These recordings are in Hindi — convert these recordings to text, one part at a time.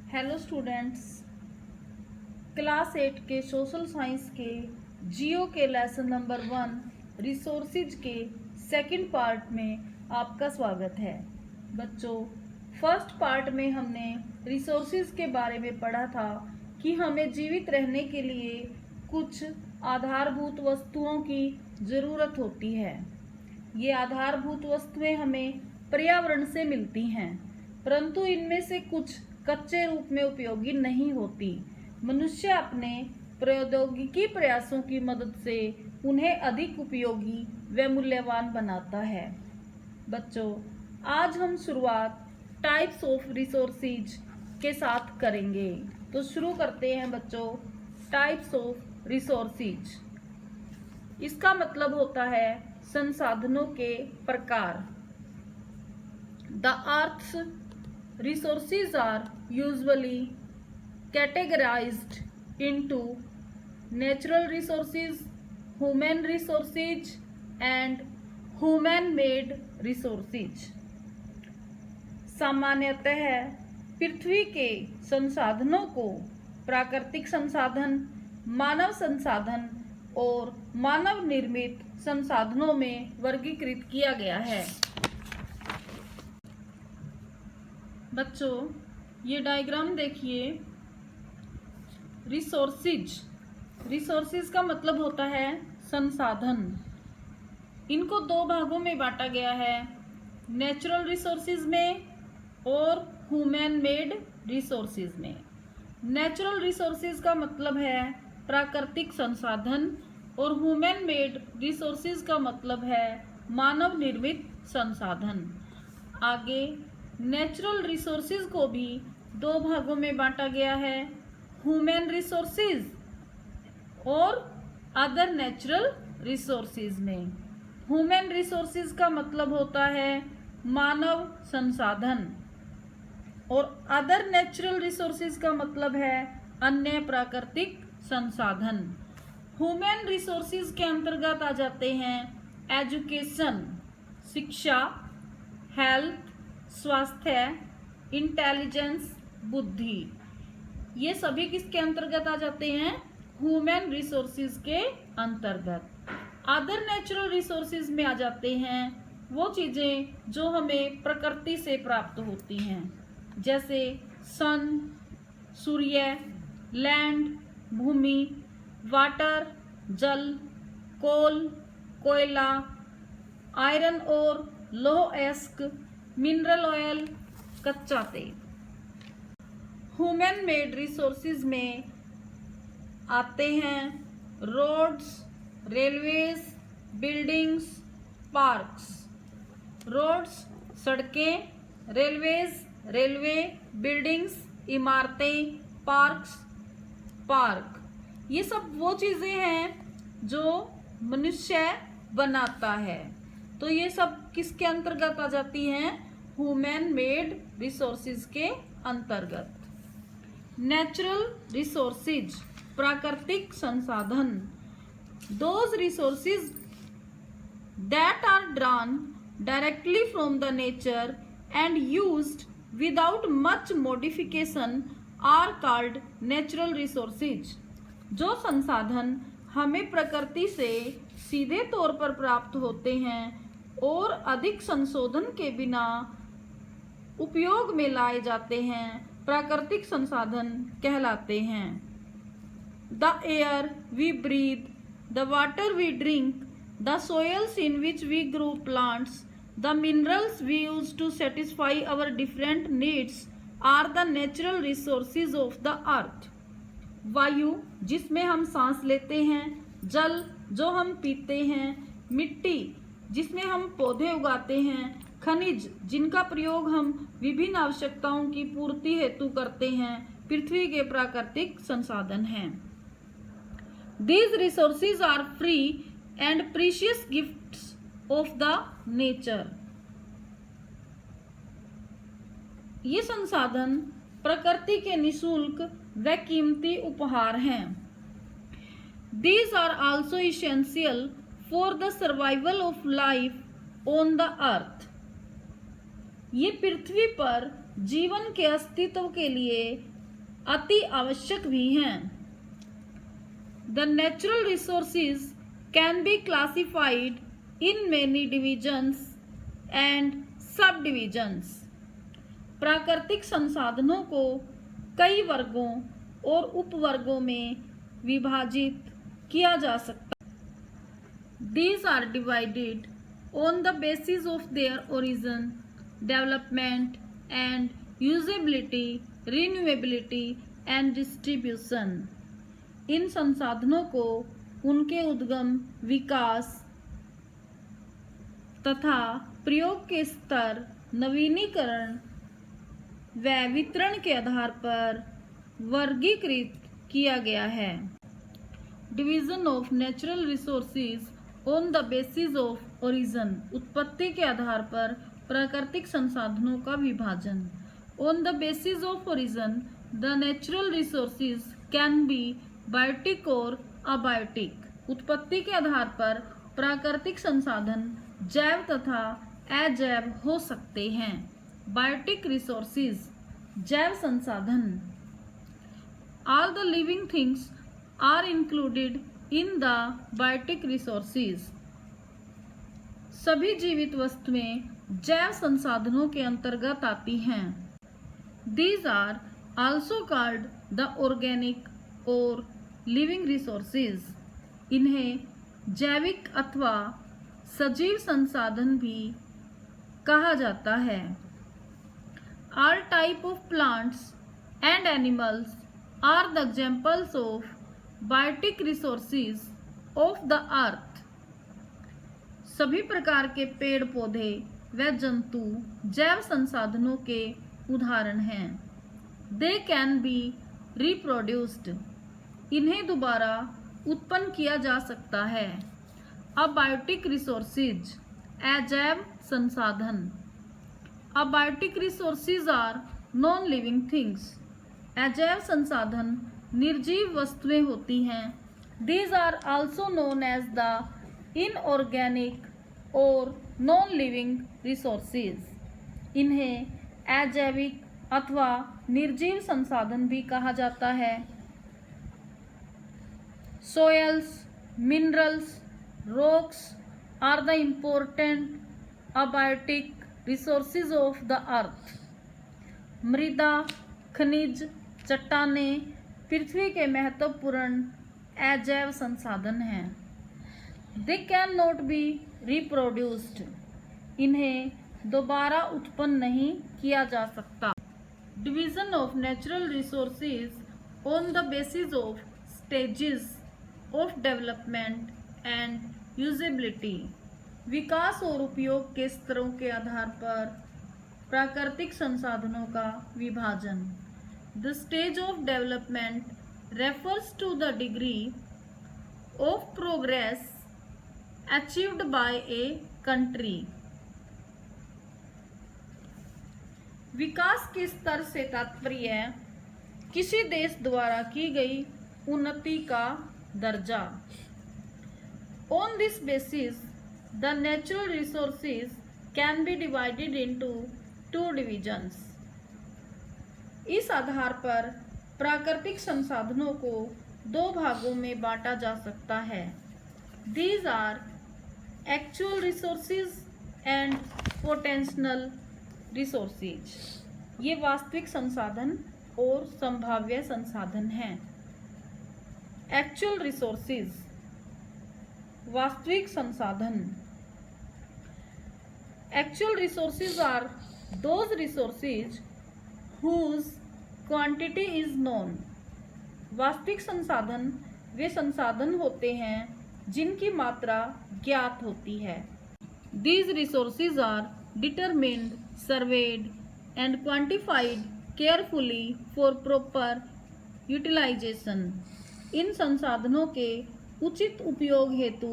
हेलो स्टूडेंट्स, क्लास 8 के सोशल साइंस के जियो के लेसन नंबर 1 रिसोर्सेज के सेकंड पार्ट में आपका स्वागत है। बच्चों, फर्स्ट पार्ट में हमने रिसोर्सेज के बारे में पढ़ा था कि हमें जीवित रहने के लिए कुछ आधारभूत वस्तुओं की ज़रूरत होती है। ये आधारभूत वस्तुएं हमें पर्यावरण से मिलती हैं, परंतु इनमें से कुछ कच्चे रूप में उपयोगी नहीं होती। मनुष्य अपने प्रौद्योगिकी प्रयासों की मदद से उन्हें अधिक उपयोगी व मूल्यवान बनाता है। बच्चों, आज हम शुरुआत टाइप्स ऑफ रिसोर्सेज के साथ करेंगे। तो शुरू करते हैं बच्चों, टाइप्स ऑफ रिसोर्सेज। इसका मतलब होता है संसाधनों के प्रकार। The earth's resources are usually categorized into natural resources, human resources and human-made resources। सामान्यतः पृथ्वी के संसाधनों को प्राकृतिक संसाधन, मानव संसाधन और मानव निर्मित संसाधनों में वर्गीकृत किया गया है। बच्चों, ये डायग्राम देखिए। रिसोर्सेज का मतलब होता है संसाधन। इनको दो भागों में बांटा गया है, नेचुरल रिसोर्सेज में और ह्यूमन मेड रिसोर्सेज में। नेचुरल रिसोर्सेज का मतलब है प्राकृतिक संसाधन और ह्यूमन मेड रिसोर्सेज का मतलब है मानव निर्मित संसाधन। आगे नेचुरल रिसोर्सेज को भी दो भागों में बांटा गया है, ह्यूमन रिसोर्सेज और अदर नेचुरल रिसोर्सेज में। ह्यूमन रिसोर्सेज का मतलब होता है मानव संसाधन और अदर नेचुरल रिसोर्सेज का मतलब है अन्य प्राकृतिक संसाधन। ह्यूमन रिसोर्सेज के अंतर्गत आ जाते हैं एजुकेशन, शिक्षा, हेल्थ, स्वास्थ्य, इंटेलिजेंस, बुद्धि। ये सभी किसके अंतर्गत आ जाते हैं? ह्यूमन रिसोर्सेज के अंतर्गत। अदर नेचुरल रिसोर्सेज में आ जाते हैं वो चीज़ें जो हमें प्रकृति से प्राप्त होती हैं, जैसे सन, सूर्य, लैंड, भूमि, वाटर, जल, कोल, कोयला, आयरन और लौह अयस्क, मिनरल ऑयल, कच्चा तेल। ह्यूमन मेड रिसोर्सेज में आते हैं roads, railways, buildings, parks. Roads सड़कें, रेलवेज रेलवे, बिल्डिंग्स इमारतें, पार्क्स पार्क। ये सब वो चीज़ें हैं जो मनुष्य बनाता है। तो ये सब किसके अंतर्गत आ जाती हैं? ह्यूमन मेड रिसोर्सेज के अंतर्गत। नेचुरल रिसोर्सेज प्राकृतिक संसाधन, those resources that are drawn directly from the nature and used without much modification are called natural resources. जो संसाधन हमें प्रकृति से सीधे तौर पर प्राप्त होते हैं और अधिक संशोधन के बिना उपयोग में लाए जाते हैं, प्राकृतिक संसाधन कहलाते हैं। The air we breathe, the water we drink, the soils in which we grow plants, the minerals we use to satisfy our different needs are the natural resources of the earth. वायु जिसमें हम सांस लेते हैं, जल जो हम पीते हैं, मिट्टी जिसमें हम पौधे उगाते हैं, खनिज जिनका प्रयोग हम विभिन्न आवश्यकताओं की पूर्ति हेतु करते हैं, पृथ्वी के प्राकृतिक संसाधन हैं। These resources are free and precious gifts of the nature। ये संसाधन प्रकृति के निःशुल्क व कीमती उपहार हैं। These are also essential for the survival of life on the earth। ये पृथ्वी पर जीवन के अस्तित्व के लिए अति आवश्यक भी हैं। The natural resources can be classified in many divisions and subdivisions. प्राकृतिक संसाधनों को कई वर्गों और उपवर्गों में विभाजित किया जा सकता है। These are divided on the basis of their origin, development and usability, renewability and distribution. इन संसाधनों को उनके उद्गम, विकास तथा प्रयोग के स्तर, नवीनीकरण व वितरण के आधार पर वर्गीकृत किया गया है। Division of natural resources on the basis of origin, उत्पत्ति के आधार पर प्राकृतिक संसाधनों का विभाजन। On the basis of origin the natural resources can be biotic और अबायोटिक, उत्पत्ति के आधार पर प्राकृतिक संसाधन जैव तथा अजैव हो सकते हैं। बायोटिक रिसोर्सेज, जैव संसाधन। All the living things are included in the biotic resources. सभी जीवित वस्तुएं जैव संसाधनों के अंतर्गत आती हैं। These are also called the organic or living resources. इन्हें जैविक अथवा सजीव संसाधन भी कहा जाता है। All type of plants and animals are the examples of biotic resources of the earth. सभी प्रकार के पेड़ पौधे व जंतु जैव संसाधनों के उदाहरण हैं। They can be reproduced. इन्हें दोबारा उत्पन्न किया जा सकता है। Abiotic resources, अजैव संसाधन। Abiotic resources are non-living things. अजैव संसाधन निर्जीव वस्तुएं होती हैं। These are also known as the inorganic और non-living resources. इन्हें अजैविक अथवा निर्जीव संसाधन भी कहा जाता है। Soils, minerals, rocks are the important abiotic resources of the earth. मृदा, खनिज, चट्टानें पृथ्वी के महत्वपूर्ण अजैव संसाधन हैं। They cannot be reproduced. इन्हें दोबारा उत्पन्न नहीं किया जा सकता। Division of natural resources on the basis of stages of development and usability. विकास और उपयोग के स्तरों के आधार पर प्राकृतिक संसाधनों का विभाजन। The stage of development refers to the degree of progress achieved by a country. विकास के स्तर से तात्पर्य किसी देश द्वारा की गई उन्नति का दर्जा। On this basis, the natural resources can be divided into two divisions. इस आधार पर प्राकृतिक संसाधनों को दो भागों में बांटा जा सकता है। These are actual resources and potential resources. ये वास्तविक संसाधन और संभाव्य संसाधन हैं। Actual resources, वास्तविक संसाधन। Actual resources are those resources whose quantity is known. वास्तविक संसाधन वे संसाधन होते हैं जिनकी मात्रा ज्ञात होती है। These resources are determined, surveyed and quantified carefully for proper utilization. इन संसाधनों के उचित उपयोग हेतु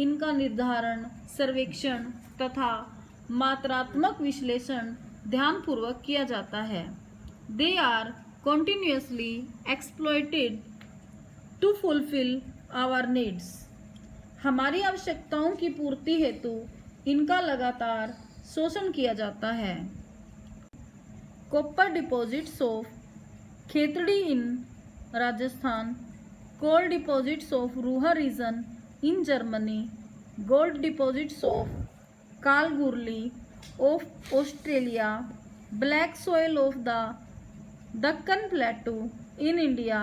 इनका निर्धारण, सर्वेक्षण तथा मात्रात्मक विश्लेषण ध्यानपूर्वक किया जाता है। They are continuously exploited to fulfill our needs. हमारी आवश्यकताओं की पूर्ति हेतु इनका लगातार शोषण किया जाता है। Copper deposits of Khetri in Rajasthan, coal deposits of Ruhr region in Germany, gold deposits of Kalgoorlie of Australia, black soil of the Deccan plateau in India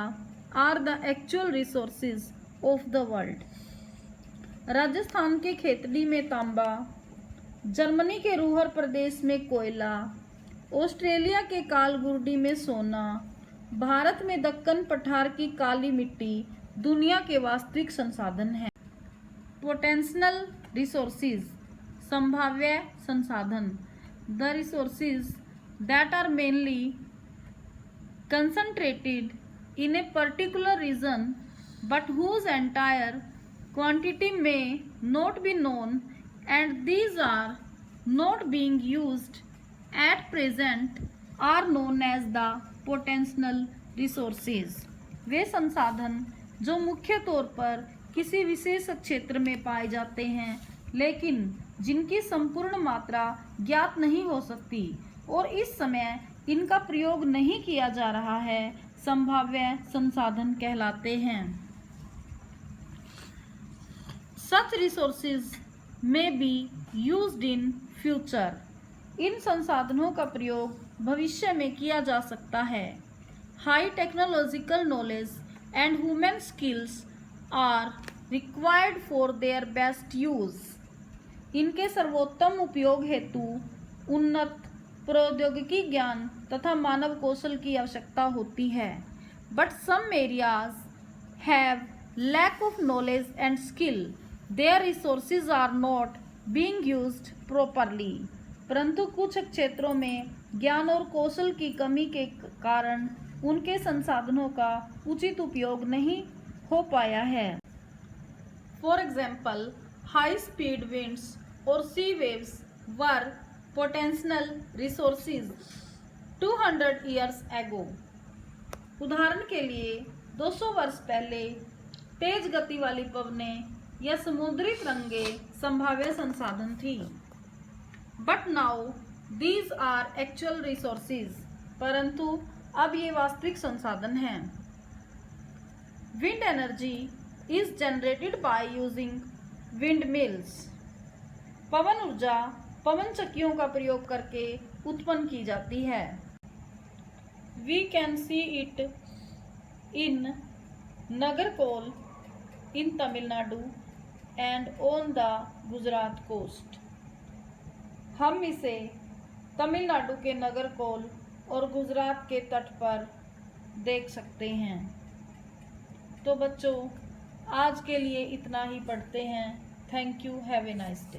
are the actual resources of the world. Rajasthan के खेतड़ी में तांबा, जर्मनी के रूहर प्रदेश में कोयला, ऑस्ट्रेलिया के कालगुरडी में सोना, भारत में दक्कन पठार की काली मिट्टी दुनिया के वास्तविक संसाधन हैं। पोटेंशियल रिसोर्सेज, संभाव्य संसाधन, the resources that are mainly concentrated in a particular region but whose entire quantity may not be known and these are not being used at present are known as the potential resources। वे संसाधन जो मुख्य तौर पर किसी विशेष क्षेत्र में पाए जाते हैं लेकिन जिनकी संपूर्ण मात्रा ज्ञात नहीं हो सकती और इस समय इनका प्रयोग नहीं किया जा रहा है, संभाव्य संसाधन कहलाते हैं। Such resources may be used in future। इन संसाधनों का प्रयोग भविष्य में किया जा सकता है। High technological knowledge and human skills are required for their best use। इनके सर्वोत्तम उपयोग हेतु उन्नत प्रौद्योगिकी ज्ञान तथा मानव कौशल की आवश्यकता होती है। But some areas have lack of knowledge and skill, their resources are not being used properly. परंतु कुछ क्षेत्रों में ज्ञान और कौशल की कमी के कारण उनके संसाधनों का उचित उपयोग नहीं हो पाया है। For example, high speed winds और सी वेव्स वर पोटेंशियल रिसोर्सेज 200 years ago। उदाहरण के लिए 200 वर्ष पहले तेज गति वाली पवनें या समुद्री तरंगे संभाव्य संसाधन थी। But now these are actual resources. परंतु अब ये वास्तविक संसाधन हैं। Wind energy is generated by using windmills. पवन ऊर्जा पवन चक्कियों का प्रयोग करके उत्पन्न की जाती है। We can see it in Nagercoil in Tamil Nadu and on the Gujarat coast. हम इसे तमिलनाडु के नगरकोल और गुजरात के तट पर देख सकते हैं। तो बच्चों, आज के लिए इतना ही पढ़ते हैं। Thank you, have a nice day.